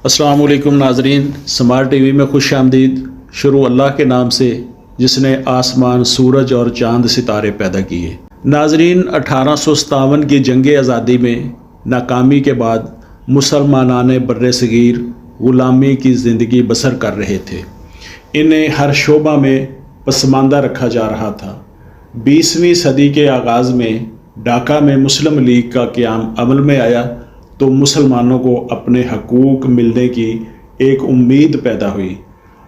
السلام علیکم ناظرین، سمارٹ ٹی وی میں خوش آمدید۔ شروع اللہ کے نام سے جس نے آسمان، سورج اور چاند ستارے پیدا کیے۔ ناظرین، 1857 کی جنگ آزادی میں ناکامی کے بعد مسلمانان بر صغیر غلامی کی زندگی بسر کر رہے تھے۔ انہیں ہر شعبہ میں پسماندہ رکھا جا رہا تھا۔ 20ویں صدی کے آغاز میں ڈھاکہ میں مسلم لیگ کا قیام عمل میں آیا تو مسلمانوں کو اپنے حقوق ملنے کی ایک امید پیدا ہوئی۔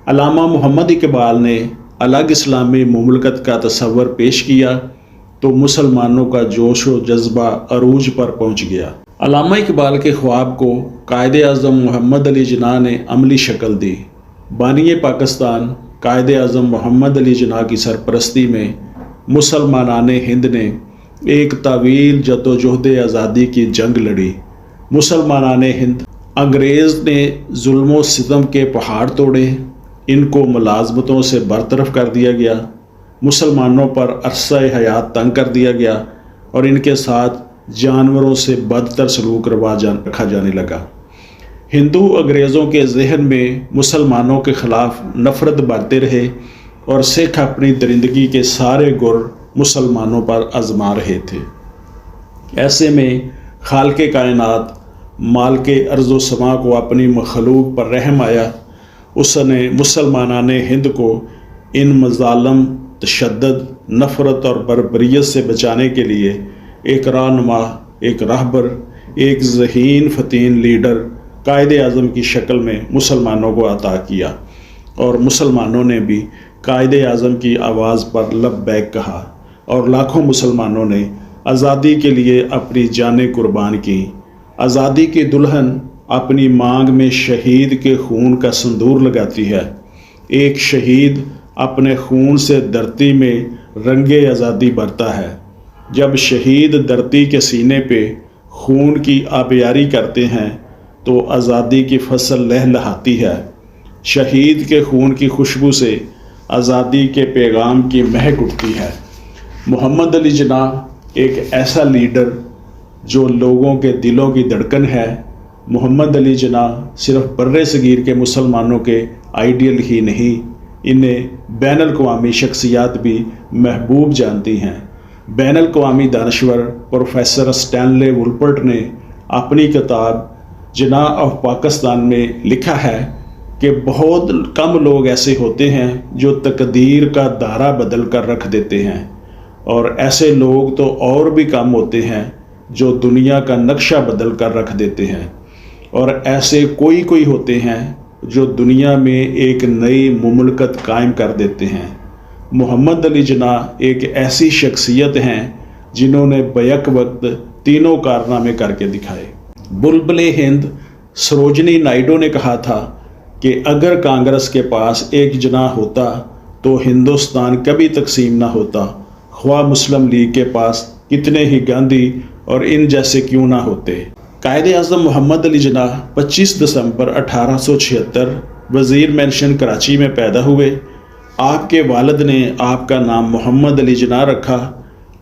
علامہ محمد اقبال نے الگ اسلامی مملکت کا تصور پیش کیا تو مسلمانوں کا جوش و جذبہ عروج پر پہنچ گیا۔ علامہ اقبال کے خواب کو قائد اعظم محمد علی جناح نے عملی شکل دی۔ بانی پاکستان قائد اعظم محمد علی جناح کی سرپرستی میں مسلمانان ہند نے ایک طویل جدوجہد آزادی کی جنگ لڑی۔ مسلمانان ہند انگریز نے ظلم و ستم کے پہاڑ توڑے، ان کو ملازمتوں سے برطرف کر دیا گیا، مسلمانوں پر عرصہ حیات تنگ کر دیا گیا اور ان کے ساتھ جانوروں سے بدتر سلوک رکھا جانے لگا۔ ہندو انگریزوں کے ذہن میں مسلمانوں کے خلاف نفرت بڑھتے رہے اور سکھ اپنی درندگی کے سارے گر مسلمانوں پر آزما رہے تھے۔ ایسے میں خالق کائنات مالک ارض و سما کو اپنی مخلوق پر رحم آیا۔ اس نے مسلمانان ہند کو ان مظالم، تشدد، نفرت اور بربریت سے بچانے کے لیے ایک رہنما، ایک راہبر، ایک ذہین فتین لیڈر قائد اعظم کی شکل میں مسلمانوں کو عطا کیا، اور مسلمانوں نے بھی قائد اعظم کی آواز پر لبیک کہا اور لاکھوں مسلمانوں نے آزادی کے لیے اپنی جانیں قربان کی۔ آزادی کی دلہن اپنی مانگ میں شہید کے خون کا سندور لگاتی ہے۔ ایک شہید اپنے خون سے دھرتی میں رنگ آزادی بھرتا ہے۔ جب شہید دھرتی کے سینے پہ خون کی آبیاری کرتے ہیں تو آزادی کی فصل لہلہاتی ہے۔ شہید کے خون کی خوشبو سے آزادی کے پیغام کی مہک اٹھتی ہے۔ محمد علی جناح ایک ایسا لیڈر جو لوگوں کے دلوں کی دھڑکن ہے۔ محمد علی جناح صرف بر صغیر کے مسلمانوں کے آئیڈیل ہی نہیں، انہیں بین الاقوامی شخصیات بھی محبوب جانتی ہیں۔ بین الاقوامی دانشور پروفیسر اسٹینلے وولپرٹ نے اپنی کتاب جناح آف پاکستان میں لکھا ہے کہ بہت کم لوگ ایسے ہوتے ہیں جو تقدیر کا دائرہ بدل کر رکھ دیتے ہیں، اور ایسے لوگ تو اور بھی کم ہوتے ہیں جو دنیا کا نقشہ بدل کر رکھ دیتے ہیں، اور ایسے کوئی ہوتے ہیں جو دنیا میں ایک نئی مملکت قائم کر دیتے ہیں۔ محمد علی جناح ایک ایسی شخصیت ہیں جنہوں نے بیک وقت تینوں کارنامے کر کے دکھائے۔ بلبل ہند سروجنی نائیڈو نے کہا تھا کہ اگر کانگریس کے پاس ایک جناح ہوتا تو ہندوستان کبھی تقسیم نہ ہوتا، خواہ مسلم لیگ کے پاس کتنے ہی گاندھی اور ان جیسے کیوں نہ ہوتے۔ قائد اعظم محمد علی جناح 25 دسمبر 1876 وزیر مینشن کراچی میں پیدا ہوئے۔ آپ کے والد نے آپ کا نام محمد علی جناح رکھا۔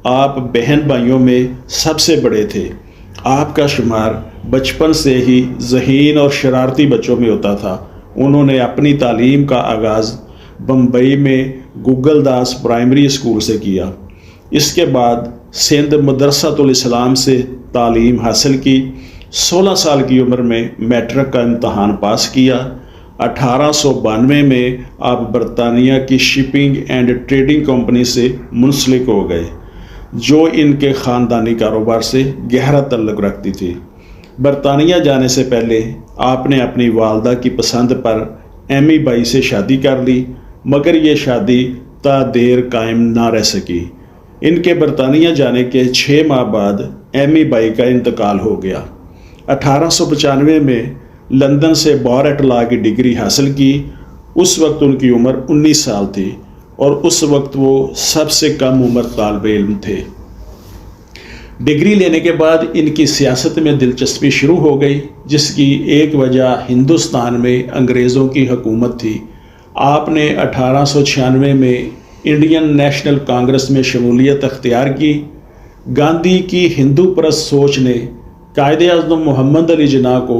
آپ بہن بھائیوں میں سب سے بڑے تھے۔ آپ کا شمار بچپن سے ہی ذہین اور شرارتی بچوں میں ہوتا تھا۔ انہوں نے اپنی تعلیم کا آغاز بمبئی میں گوگل داس پرائمری اسکول سے کیا۔ اس کے بعد سندھ مدرسۃ الاسلام سے تعلیم حاصل کی۔ 16 سال کی عمر میں میٹرک کا امتحان پاس کیا۔ 1892 میں آپ برطانیہ کی شپنگ اینڈ ٹریڈنگ کمپنی سے منسلک ہو گئے، جو ان کے خاندانی کاروبار سے گہرا تعلق رکھتی تھی۔ برطانیہ جانے سے پہلے آپ نے اپنی والدہ کی پسند پر ایمی بائی سے شادی کر لی، مگر یہ شادی تا دیر قائم نہ رہ سکی۔ ان کے برطانیہ جانے کے 6 ماہ بعد ایمی بائی کا انتقال ہو گیا۔ 1895 میں لندن سے بارٹ لا کی ڈگری حاصل کی۔ اس وقت ان کی عمر 19 سال تھی اور اس وقت وہ سب سے کم عمر طالب علم تھے۔ ڈگری لینے کے بعد ان کی سیاست میں دلچسپی شروع ہو گئی، جس کی ایک وجہ ہندوستان میں انگریزوں کی حکومت تھی۔ آپ نے 1896 میں انڈین نیشنل کانگریس میں شمولیت اختیار کی۔ گاندھی کی ہندو پرست سوچ نے قائد اعظم محمد علی جناح کو